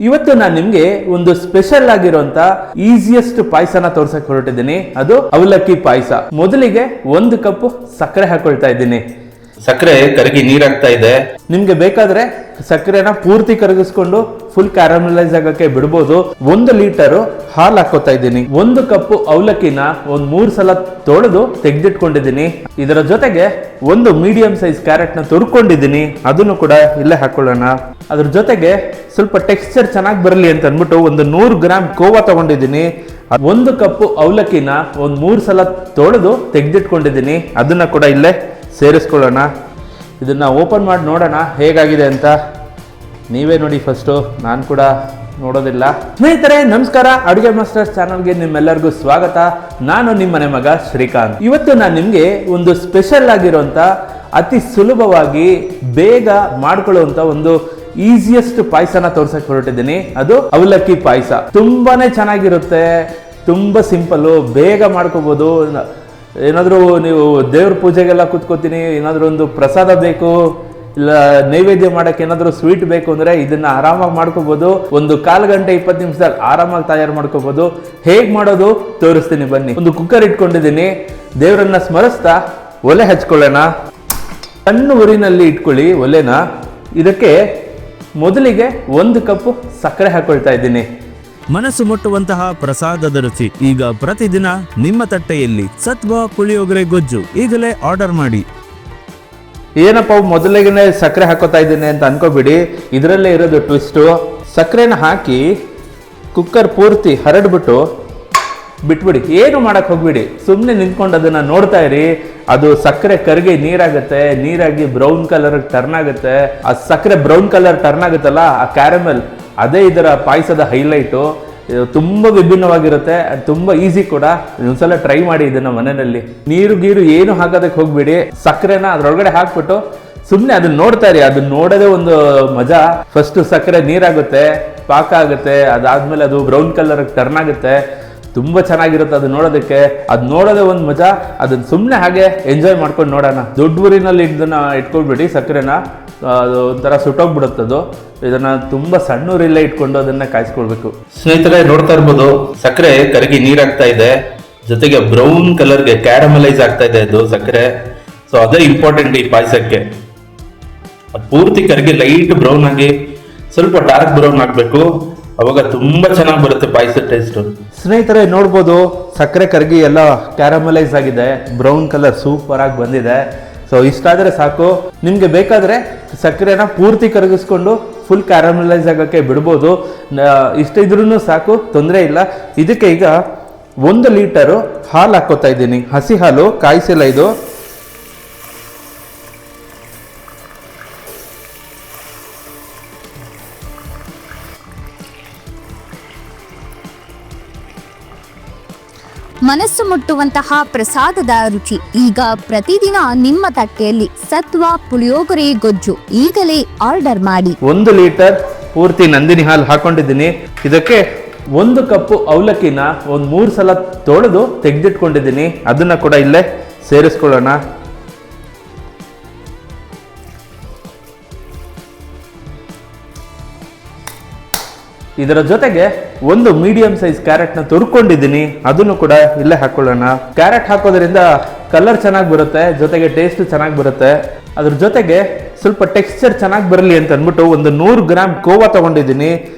ಇವತ್ತು ನಾನು ನಿಮ್ಗೆ ಒಂದು ಸ್ಪೆಷಲ್ ಆಗಿರುವಂತ ಈಸಿಯೆಸ್ಟ್ ಪಾಯಸನ ತೋರ್ಸಕ್ ಹೊರಟಿದ್ದೀನಿ. ಅದು ಅವಲಕ್ಕಿ ಪಾಯಸ. ಮೊದಲಿಗೆ 1 ಕಪ್ ಸಕ್ಕರೆ ಹಾಕೊಳ್ತಾ ಇದ್ದೀನಿ. ಸಕ್ಕರೆ ಕರಗಿ ನೀರಾಗ್ತಾ ಇದೆ. ನಿಮ್ಗೆ ಬೇಕಾದ್ರೆ ಸಕ್ಕರೆನ ಪೂರ್ತಿ ಕರಗಿಸ್ಕೊಂಡು ಫುಲ್ ಕ್ಯಾರಮಲೈಸ್ ಆಗಕ್ಕೆ ಬಿಡ್ಬೋದು. 1 ಲೀಟರ್ ಹಾಲು ಹಾಕೋತಾ ಇದ್ದೀನಿ. 1 ಕಪ್ ಅವಲಕ್ಕಿನ 3 ಸಲ ತೊಳೆದು ತೆಗೆದಿಟ್ಕೊಂಡಿದ್ದೀನಿ. ಇದರ ಜೊತೆಗೆ 1 ಮೀಡಿಯಂ ಸೈಜ್ ಕ್ಯಾರೆಟ್ ನ ತುರ್ಕೊಂಡಿದ್ದೀನಿ, ಅದನ್ನು ಕೂಡ ಇಲ್ಲೇ ಹಾಕೊಳ್ಳೋಣ. ಅದ್ರ ಜೊತೆಗೆ ಸ್ವಲ್ಪ ಟೆಕ್ಸ್ಚರ್ ಚೆನ್ನಾಗಿ ಬರಲಿ ಅಂತ ಅಂದ್ಬಿಟ್ಟು 100 ಗ್ರಾಮ್ ಕೋವಾ ತಗೊಂಡಿದ್ದೀನಿ. 1 ಕಪ್ ಅವಲಕ್ಕಿನ 3 ಸಲ ತೊಳೆದು ತೆಗೆದಿಟ್ಕೊಂಡಿದ್ದೀನಿ, ಅದನ್ನ ಕೂಡ ಇಲ್ಲೇ ಸೇರಿಸ್ಕೊಳ್ಳೋಣ. ಇದನ್ನ ಓಪನ್ ಮಾಡಿ ನೋಡೋಣ ಹೇಗಾಗಿದೆ ಅಂತ. ನೀವೇ ನೋಡಿ ಫಸ್ಟು, ನಾನು ಕೂಡ ನೋಡೋದಿಲ್ಲ. ಸ್ನೇಹಿತರೆ ನಮಸ್ಕಾರ, ಅಡುಗೆ ಮಾಸ್ಟರ್ಸ್ ಚಾನಲ್ಗೆ ನಿಮ್ಮೆಲ್ಲರಿಗೂ ಸ್ವಾಗತ. ನಾನು ನಿಮ್ಮ ಮನೆ ಮಗ ಶ್ರೀಕಾಂತ್. ಇವತ್ತು ನಾನು ನಿಮಗೆ ಒಂದು ಸ್ಪೆಷಲ್ ಆಗಿರುವಂತ ಅತಿ ಸುಲಭವಾಗಿ ಬೇಗ ಮಾಡ್ಕೊಳ್ಳುವಂತ ಒಂದು ಈಸಿಯೆಸ್ಟ್ ಪಾಯಸನ ತೋರ್ಸಕ್ ಹೊರಟಿದ್ದೀನಿ. ಅದು ಅವಲಕ್ಕಿ ಪಾಯಸ. ತುಂಬಾನೇ ಚೆನ್ನಾಗಿರುತ್ತೆ, ತುಂಬಾ ಸಿಂಪಲ್ಲು, ಬೇಗ ಮಾಡ್ಕೋಬಹುದು. ಏನಾದರೂ ನೀವು ದೇವ್ರ ಪೂಜೆಗೆಲ್ಲ ಕೂತ್ಕೋತೀನಿ, ಏನಾದರೂ ಒಂದು ಪ್ರಸಾದ ಬೇಕು, ಇಲ್ಲ ನೈವೇದ್ಯ ಮಾಡಕ್ಕೆ ಏನಾದರೂ ಸ್ವೀಟ್ ಬೇಕು ಅಂದ್ರೆ ಇದನ್ನ ಆರಾಮಾಗಿ ಮಾಡ್ಕೋಬಹುದು. 1/4 ಗಂಟೆ 20 ನಿಮಿಷದಲ್ಲಿ ಆರಾಮಾಗಿ ತಯಾರು ಮಾಡ್ಕೋಬಹುದು. ಹೇಗ್ ಮಾಡೋದು ತೋರಿಸ್ತೀನಿ ಬನ್ನಿ. ಒಂದು ಕುಕ್ಕರ್ ಇಟ್ಕೊಂಡಿದ್ದೀನಿ. ದೇವರನ್ನ ಸ್ಮರಿಸ್ತಾ ಒಲೆ ಹಚ್ಕೊಳ್ಳೋಣ. ಸಣ್ಣ ಉರಿನಲ್ಲಿ ಇಟ್ಕೊಳ್ಳಿ ಒಲೆನ. ಇದಕ್ಕೆ ಮೊದಲಿಗೆ 1 ಕಪ್ ಸಕ್ಕರೆ ಹಾಕೊಳ್ತಾ ಇದ್ದೀನಿ. ಮನಸ್ಸು ಮುಟ್ಟುವಂತಹ ಪ್ರಸಾದದ ರುಚಿ ಈಗ ಪ್ರತಿದಿನ ನಿಮ್ಮ ತಟ್ಟೆಯಲ್ಲಿ. ಸತ್ವ ಪುಳಿಯೋಗರೆ ಗೊಜ್ಜು ಈಗಲೇ ಆರ್ಡರ್ ಮಾಡಿ. ಏನಪ್ಪ ಮೊದಲಿಗೆ ಸಕ್ಕರೆ ಹಾಕೋತಾ ಇದ್ದೀನಿ ಅಂತ ಅನ್ಕೋಬಿಡಿ, ಇದರಲ್ಲೇ ಇರೋದು ಟ್ವಿಸ್ಟು. ಸಕ್ಕರೆನ ಹಾಕಿ ಕುಕ್ಕರ್ ಪೂರ್ತಿ ಹರಡ್ಬಿಟ್ಟು ಬಿಟ್ಬಿಡಿ. ಏನು ಮಾಡಕ್ ಹೋಗ್ಬಿಡಿ, ಸುಮ್ಮನೆ ನಿಂತ್ಕೊಂಡು ಅದನ್ನ ನೋಡ್ತಾ ಇರಿ. ಅದು ಸಕ್ಕರೆ ಕರಗಿ ನೀರಾಗುತ್ತೆ, ನೀರಾಗಿ ಬ್ರೌನ್ ಕಲರ್ ಟರ್ನ್ ಆಗುತ್ತೆ. ಆ ಸಕ್ಕರೆ ಬ್ರೌನ್ ಕಲರ್ ಟರ್ನ್ ಆಗುತ್ತಲ್ಲ, ಆ ಕ್ಯಾರಮೆಲ್, ಅದೇ ಇದರ ಪಾಯಸದ ಹೈಲೈಟು. ತುಂಬಾ ವಿಭಿನ್ನವಾಗಿರುತ್ತೆ, ತುಂಬಾ ಈಸಿ ಕೂಡ. ಒಂದ್ಸಲ ಟ್ರೈ ಮಾಡಿ ಇದನ್ನ ಮನೆಯಲ್ಲಿ. ನೀರು ಗೀರು ಏನು ಹಾಕೋದಕ್ಕೆ ಹೋಗ್ಬಿಡಿ. ಸಕ್ಕರೆನ ಅದ್ರೊಳಗಡೆ ಹಾಕ್ಬಿಟ್ಟು ಸುಮ್ಮನೆ ಅದನ್ನ ನೋಡ್ತಾ ಇರಿ. ಅದನ್ನ ನೋಡೋದೇ ಒಂದು ಮಜಾ. ಫಸ್ಟ್ ಸಕ್ಕರೆ ನೀರಾಗುತ್ತೆ, ಪಾಕ ಆಗುತ್ತೆ, ಅದಾದ್ಮೇಲೆ ಅದು ಬ್ರೌನ್ ಕಲರ್ ಟರ್ನ್ ಆಗುತ್ತೆ. ತುಂಬಾ ಚೆನ್ನಾಗಿರುತ್ತೆ ಅದು ನೋಡೋದಕ್ಕೆ. ಅದು ನೋಡೋದೇ ಒಂದು ಮಜಾ. ಅದನ್ನ ಸುಮ್ಮನೆ ಹಾಗೆ ಎಂಜಾಯ್ ಮಾಡ್ಕೊಂಡು ನೋಡೋಣ. ದೊಡ್ಡ ಊರಿನಲ್ಲಿ ಇದನ್ನ ಇಟ್ಕೊಳ್ಬಿಡಿ ಸಕ್ಕರೆನ, ಅದು ಒಂಥರ ಸುಟ್ಟೋಗ್ಬಿಡುತ್ತದು. ಇದನ್ನ ತುಂಬಾ ಸಣ್ಣ ಊರಲ್ಲೇ ಇಟ್ಕೊಂಡು ಅದನ್ನ ಕಾಯಿಸ್ಕೊಳ್ಬೇಕು. ಸ್ನೇಹಿತರೆ ನೋಡ್ತಾ ಇರ್ಬೋದು, ಸಕ್ಕರೆ ಕರಗಿ ನೀರಾಗ್ತಾ ಇದೆ, ಜೊತೆಗೆ ಬ್ರೌನ್ ಕಲರ್ಗೆ ಕ್ಯಾರಮಲೈಸ್ ಆಗ್ತಾ ಇದೆ ಅದು ಸಕ್ಕರೆ. ಸೊ ಅದೇ ಇಂಪಾರ್ಟೆಂಟ್ ಈ ಪಾಯಸಕ್ಕೆ. ಪೂರ್ತಿ ಕರಗಿ ಲೈಟ್ ಬ್ರೌನ್ ಆಗಿ ಸ್ವಲ್ಪ ಡಾರ್ಕ್ ಬ್ರೌನ್ ಆಗ್ಬೇಕು, ಅವಾಗ ತುಂಬಾ ಚೆನ್ನಾಗಿ ಬರುತ್ತೆ ಪಾಯಸದ ಟೇಸ್ಟ್. ಸ್ನೇಹಿತರೆ ನೋಡ್ಬೋದು, ಸಕ್ಕರೆ ಕರಗಿ ಎಲ್ಲ ಕ್ಯಾರಮಲೈಸ್ ಆಗಿದೆ, ಬ್ರೌನ್ ಕಲರ್ ಸೂಪರ್ ಆಗಿ ಬಂದಿದೆ. ಸೊ ಇಷ್ಟಾದ್ರೆ ಸಾಕು. ನಿಮ್ಗೆ ಬೇಕಾದ್ರೆ ಸಕ್ಕರೆನ ಪೂರ್ತಿ ಕರಗಿಸ್ಕೊಂಡು ಫುಲ್ ಕ್ಯಾರಮಲೈಸ್ ಆಗಕ್ಕೆ ಬಿಡ್ಬೋದು. ಇಷ್ಟ ಇದ್ರೂ ಸಾಕು, ತೊಂದರೆ ಇಲ್ಲ. ಇದಕ್ಕೆ ಈಗ 1 ಲೀಟರ್ ಹಾಲು ಹಾಕೋತಾ ಇದ್ದೀನಿ. ಹಸಿ ಹಾಲು, ಕಾಯಿಸಿಲ್ಲ ಇದು. ಮನಸ್ಸು ಮುಟ್ಟುವಂತಹ ಪ್ರಸಾದದ ರುಚಿ ಈಗ ಪ್ರತಿದಿನ ನಿಮ್ಮ ತಟ್ಟೆಯಲ್ಲಿ. ಸತ್ವ ಪುಳಿಯೋಗರೆ ಗೊಜ್ಜು ಈಗಲೇ ಆರ್ಡರ್ ಮಾಡಿ. 1 ಲೀಟರ್ ಪೂರ್ತಿ ನಂದಿನಿ ಹಾಲು ಹಾಕೊಂಡಿದ್ದೀನಿ. ಇದಕ್ಕೆ 1 ಕಪ್ ಅವಲಕ್ಕಿನ 3 ಸಲ ತೊಳೆದು ತೆಗೆದಿಟ್ಕೊಂಡಿದ್ದೀನಿ, ಅದನ್ನ ಕೂಡ ಇಲ್ಲೇ ಸೇರಿಸ್ಕೊಳ್ಳೋಣ. ಇದರ ಜೊತೆಗೆ 1 ಮೀಡಿಯಂ ಸೈಜ್ ಕ್ಯಾರೆಟ್ ನ ತುರ್ಕೊಂಡಿದ್ದೀನಿ, ಅದನ್ನು ಕೂಡ ಇಲ್ಲೇ ಹಾಕೊಳ್ಳೋಣ. ಕ್ಯಾರೆಟ್ ಹಾಕೋದ್ರಿಂದ ಕಲರ್ ಚೆನ್ನಾಗಿ ಬರುತ್ತೆ, ಜೊತೆಗೆ ಟೇಸ್ಟ್ ಚೆನ್ನಾಗಿ ಬರುತ್ತೆ. ಅದ್ರ ಜೊತೆಗೆ ಸ್ವಲ್ಪ ಟೆಕ್ಸ್ಚರ್ ಚೆನ್ನಾಗಿ ಬರಲಿ ಅಂತ ಅಂದ್ಬಿಟ್ಟು 100 ಗ್ರಾಮ್ ಕೋವಾ ತಗೊಂಡಿದ್ದೀನಿ.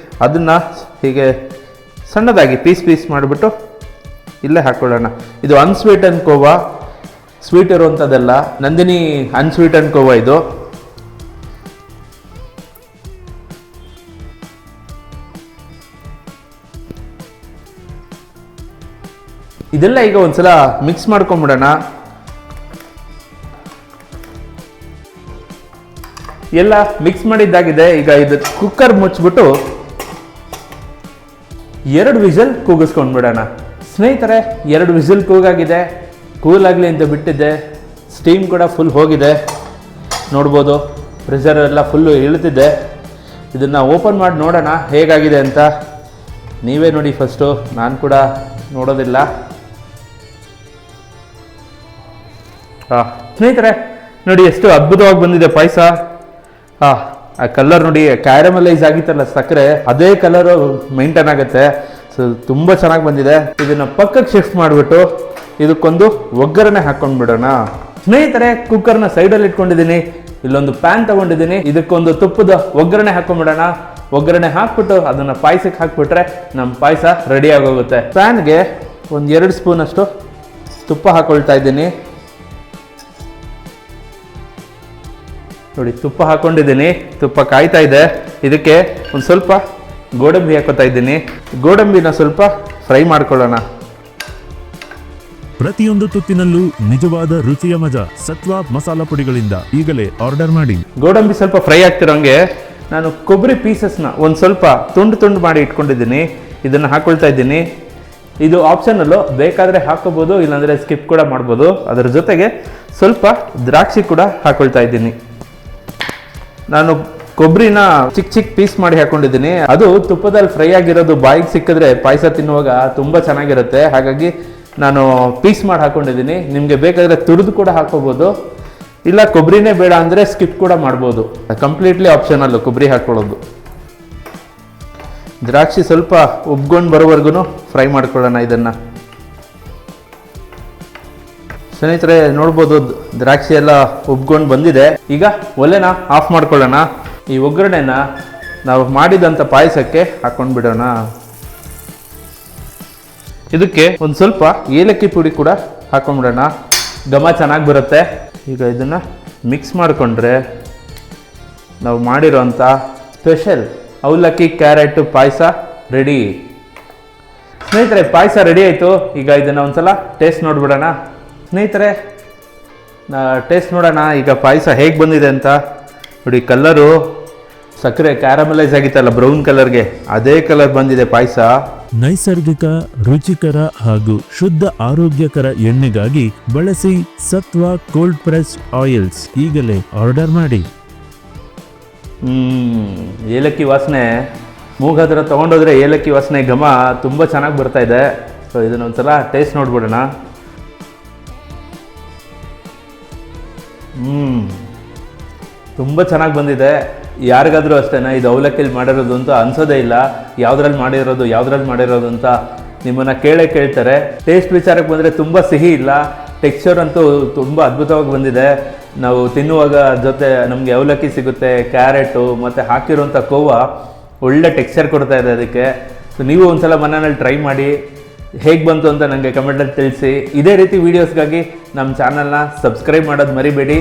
ಅದನ್ನ ಹೀಗೆ ಸಣ್ಣದಾಗಿ ಪೀಸ್ ಮಾಡಿಬಿಟ್ಟು ಇಲ್ಲೇ ಹಾಕೊಳ್ಳೋಣ. ಇದು ಅನ್ಸ್ವೀಟನ್ ಕೋವಾ, ಸ್ವೀಟ್ ಇರುವಂಥದ್ದೆಲ್ಲ. ನಂದಿನಿ ಅನ್ಸ್ವೀಟನ್ ಕೋವಾ ಇದು. ಇದೆಲ್ಲ ಈಗ ಒಂದ್ಸಲ ಮಿಕ್ಸ್ ಮಾಡ್ಕೊಂಡ್ಬಿಡೋಣ. ಎಲ್ಲ ಮಿಕ್ಸ್ ಮಾಡಿದ್ದಾಗಿದೆ. ಈಗ ಇದು ಕುಕ್ಕರ್ ಮುಚ್ಚಿಬಿಟ್ಟು 2 ವಿಷಲ್ ಕೂಗಿಸ್ಕೊಂಡ್ಬಿಡೋಣ. ಸ್ನೇಹಿತರೆ 2 ವಿಷಲ್ ಕೂಗಾಗಿದೆ. ಕೂಲ್ ಆಗಲಿ ಅಂತ ಬಿಟ್ಟಿದ್ದೆ. ಸ್ಟೀಮ್ ಕೂಡ ಫುಲ್ ಹೋಗಿದೆ, ನೋಡ್ಬೋದು. ಪ್ರೆಷರ್ ಎಲ್ಲ ಫುಲ್ಲು ಇಳ್ತಿದೆ. ಇದನ್ನು ಓಪನ್ ಮಾಡಿ ನೋಡೋಣ ಹೇಗಾಗಿದೆ ಅಂತ. ನೀವೇ ನೋಡಿ ಫಸ್ಟು, ನಾನು ಕೂಡ ನೋಡೋದಿಲ್ಲ. ಸ್ನೇಹಿತರೆ ನೋಡಿ ಎಷ್ಟು ಅದ್ಭುತವಾಗಿ ಬಂದಿದೆ ಪಾಯಸ. ಆ ಕಲರ್ ನೋಡಿ ಕ್ಯಾರಮಲೈಸ್ ಆಗಿತ್ತಲ್ಲ ಸಕ್ಕರೆ, ಅದೇ ಕಲರ್ ಮೈಂಟೈನ್ ಆಗುತ್ತೆ. ಸೊ ತುಂಬ ಚೆನ್ನಾಗಿ ಬಂದಿದೆ. ಇದನ್ನ ಪಕ್ಕಕ್ಕೆ ಶಿಫ್ಟ್ ಮಾಡಿಬಿಟ್ಟು ಇದಕ್ಕೊಂದು ಒಗ್ಗರಣೆ ಹಾಕೊಂಡ್ಬಿಡೋಣ. ಸ್ನೇಹಿತರೆ, ಕುಕ್ಕರ್ನ ಸೈಡಲ್ಲಿ ಇಟ್ಕೊಂಡಿದ್ದೀನಿ. ಇಲ್ಲೊಂದು ಪ್ಯಾನ್ ತಗೊಂಡಿದ್ದೀನಿ. ಇದಕ್ಕೊಂದು ತುಪ್ಪದ ಒಗ್ಗರಣೆ ಹಾಕೊಂಡ್ಬಿಡೋಣ. ಒಗ್ಗರಣೆ ಹಾಕ್ಬಿಟ್ಟು ಅದನ್ನ ಪಾಯಸಕ್ಕೆ ಹಾಕ್ಬಿಟ್ರೆ ನಮ್ಮ ಪಾಯಸ ರೆಡಿ ಆಗೋಗುತ್ತೆ. ಪ್ಯಾನ್ಗೆ ಒಂದು 2 ಸ್ಪೂನ್ ಅಷ್ಟು ತುಪ್ಪ ಹಾಕೊಳ್ತಾ ಇದ್ದೀನಿ. ನೋಡಿ, ತುಪ್ಪ ಹಾಕೊಂಡಿದ್ದೀನಿ. ತುಪ್ಪ ಕಾಯ್ತಾ ಇದೆ. ಇದಕ್ಕೆ ಒಂದು ಸ್ವಲ್ಪ ಗೋಡಂಬಿ ಹಾಕೋತಾ ಇದ್ದೀನಿ. ಗೋಡಂಬಿನ ಸ್ವಲ್ಪ ಫ್ರೈ ಮಾಡ್ಕೊಳ್ಳೋಣ. ಪ್ರತಿಯೊಂದು ತುತ್ತಿನಲ್ಲೂ ನಿಜವಾದ ರುಚಿಯ ಮಜಾ ಸತ್ವ ಮಸಾಲ ಪುಡಿಗಳಿಂದ ಈಗಲೇ ಆರ್ಡರ್ ಮಾಡಿ. ಗೋಡಂಬಿ ಸ್ವಲ್ಪ ಫ್ರೈ ಆಗ್ತಿರೋಂಗೆ ನಾನು ಕೊಬ್ಬರಿ ಪೀಸಸ್ನ ಒಂದು ಸ್ವಲ್ಪ ತುಂಡು ಮಾಡಿ ಇಟ್ಕೊಂಡಿದ್ದೀನಿ. ಇದನ್ನು ಹಾಕೊಳ್ತಾ ಇದ್ದೀನಿ. ಇದು ಆಪ್ಷನಲ್ಲು, ಬೇಕಾದರೆ ಹಾಕೋಬೋದು, ಇಲ್ಲಾಂದರೆ ಸ್ಕಿಪ್ ಕೂಡ ಮಾಡ್ಬೋದು. ಅದರ ಜೊತೆಗೆ ಸ್ವಲ್ಪ ದ್ರಾಕ್ಷಿ ಕೂಡ ಹಾಕೊಳ್ತಾ ಇದ್ದೀನಿ. ನಾನು ಕೊಬ್ಬರಿನ ಚಿಕ್ಕ ಪೀಸ್ ಮಾಡಿ ಹಾಕೊಂಡಿದ್ದೀನಿ. ಅದು ತುಪ್ಪದಲ್ಲಿ ಫ್ರೈ ಆಗಿರೋದು ಬಾಯಿಗೆ ಸಿಕ್ಕಿದ್ರೆ ಪಾಯಸ ತಿನ್ನುವಾಗ ತುಂಬ ಚೆನ್ನಾಗಿರುತ್ತೆ. ಹಾಗಾಗಿ ನಾನು ಪೀಸ್ ಮಾಡಿ ಹಾಕೊಂಡಿದ್ದೀನಿ. ನಿಮಗೆ ಬೇಕಾದರೆ ತುರಿದು ಕೂಡ ಹಾಕೋಬೋದು, ಇಲ್ಲ ಕೊಬ್ಬರಿನೇ ಬೇಡ ಅಂದರೆ ಸ್ಕಿಪ್ ಕೂಡ ಮಾಡ್ಬೋದು. ಕಂಪ್ಲೀಟ್ಲಿ ಆಪ್ಷನಲ್ಲು ಕೊಬ್ಬರಿ ಹಾಕ್ಕೊಳ್ಳೋದು. ದ್ರಾಕ್ಷಿ ಸ್ವಲ್ಪ ಉಬ್ಕೊಂಡು ಬರೋವರೆಗೂ ಫ್ರೈ ಮಾಡ್ಕೊಳ್ಳೋಣ ಇದನ್ನು. ಸ್ನೇಹಿತರೆ, ನೋಡ್ಬೋದು ದ್ರಾಕ್ಷಿ ಎಲ್ಲ ಉಬ್ಕೊಂಡು ಬಂದಿದೆ. ಈಗ ಒಲೆನ ಆಫ್ ಮಾಡ್ಕೊಳ್ಳೋಣ. ಈ ಒಗ್ಗರಣೆನ ನಾವು ಮಾಡಿದಂಥ ಪಾಯಸಕ್ಕೆ ಹಾಕೊಂಡು ಬಿಡೋಣ. ಇದಕ್ಕೆ ಒಂದು ಸ್ವಲ್ಪ ಏಲಕ್ಕಿ ಪುಡಿ ಕೂಡ ಹಾಕೊಂಡ್ಬಿಡೋಣ. ಘಮ ಚೆನ್ನಾಗಿ ಬರುತ್ತೆ. ಈಗ ಇದನ್ನು ಮಿಕ್ಸ್ ಮಾಡಿಕೊಂಡ್ರೆ ನಾವು ಮಾಡಿರೋಂಥ ಸ್ಪೆಷಲ್ ಅವಲಕ್ಕಿ ಕ್ಯಾರೆಟ್ ಪಾಯಸ ರೆಡಿ. ಸ್ನೇಹಿತರೆ, ಪಾಯಸ ರೆಡಿ ಆಯಿತು. ಈಗ ಇದನ್ನು ಒಂದ್ಸಲ ಟೇಸ್ಟ್ ನೋಡ್ಬಿಡೋಣ. ಸ್ನೇಹಿತರೆ, ಟೇಸ್ಟ್ ನೋಡೋಣ ಈಗ ಪಾಯಸ ಹೇಗೆ ಬಂದಿದೆ ಅಂತ. ನೋಡಿ, ಕಲ್ಲರು ಸಕ್ಕರೆ ಕ್ಯಾರಮಲೈಸ್ ಆಗಿತ್ತಲ್ಲ ಬ್ರೌನ್ ಕಲರ್ಗೆ, ಅದೇ ಕಲರ್ ಬಂದಿದೆ ಪಾಯಸ. ನೈಸರ್ಗಿಕ, ರುಚಿಕರ ಹಾಗೂ ಶುದ್ಧ ಆರೋಗ್ಯಕರ ಎಣ್ಣೆಗಾಗಿ ಬಳಸಿ ಸತ್ವ ಕೋಲ್ಡ್ ಪ್ರೆಸ್ ಆಯಿಲ್ಸ್. ಈಗಲೇ ಆರ್ಡರ್ ಮಾಡಿ. ಏಲಕ್ಕಿ ವಾಸನೆ ಮೂಗು ಹತ್ರ ತೊಗೊಂಡೋದ್ರೆ ಏಲಕ್ಕಿ ವಾಸನೆ ಘಮ ತುಂಬ ಚೆನ್ನಾಗಿ ಬರ್ತಾ ಇದೆ. ಸೊ ಇದನ್ನೊಂದ್ಸಲ ಟೇಸ್ಟ್ ನೋಡ್ಬಿಡೋಣ. ತುಂಬ ಚೆನ್ನಾಗಿ ಬಂದಿದೆ. ಯಾರಿಗಾದ್ರೂ ಅಷ್ಟೇ ಇದು ಅವಲಕ್ಕಿಲಿ ಮಾಡಿರೋದು ಅಂತ ಅನ್ಸೋದೇ ಇಲ್ಲ. ಯಾವುದ್ರಲ್ಲಿ ಮಾಡಿರೋದು ಅಂತ ನಿಮ್ಮನ್ನು ಕೇಳ್ತಾರೆ. ಟೇಸ್ಟ್ ವಿಚಾರಕ್ಕೆ ಬಂದರೆ ತುಂಬ ಸಿಹಿ ಇಲ್ಲ. ಟೆಕ್ಸ್ಚರ್ ಅಂತೂ ತುಂಬ ಅದ್ಭುತವಾಗಿ ಬಂದಿದೆ. ನಾವು ತಿನ್ನುವಾಗ ಜೊತೆ ನಮಗೆ ಅವಲಕ್ಕಿ ಸಿಗುತ್ತೆ, ಕ್ಯಾರೆಟು ಮತ್ತು ಹಾಕಿರೋಂಥ ಕೋವಾ ಒಳ್ಳೆ ಟೆಕ್ಸ್ಚರ್ ಕೊಡ್ತಾ ಇದೆ ಅದಕ್ಕೆ. ಸೊ ನೀವು ಒಂದ್ಸಲ ಮನೆಯಲ್ಲಿ ಟ್ರೈ ಮಾಡಿ, ಹೇಗೆ ಬಂತು ಅಂತ ನನಗೆ ಕಮೆಂಟಲ್ಲಿ ತಿಳಿಸಿ. ಇದೇ ರೀತಿ ವೀಡಿಯೋಸ್ಗಾಗಿ ನಮ್ಮ ಚಾನಲ್ನ ಸಬ್ಸ್ಕ್ರೈಬ್ ಮಾಡೋದು ಮರಿಬೇಡಿ.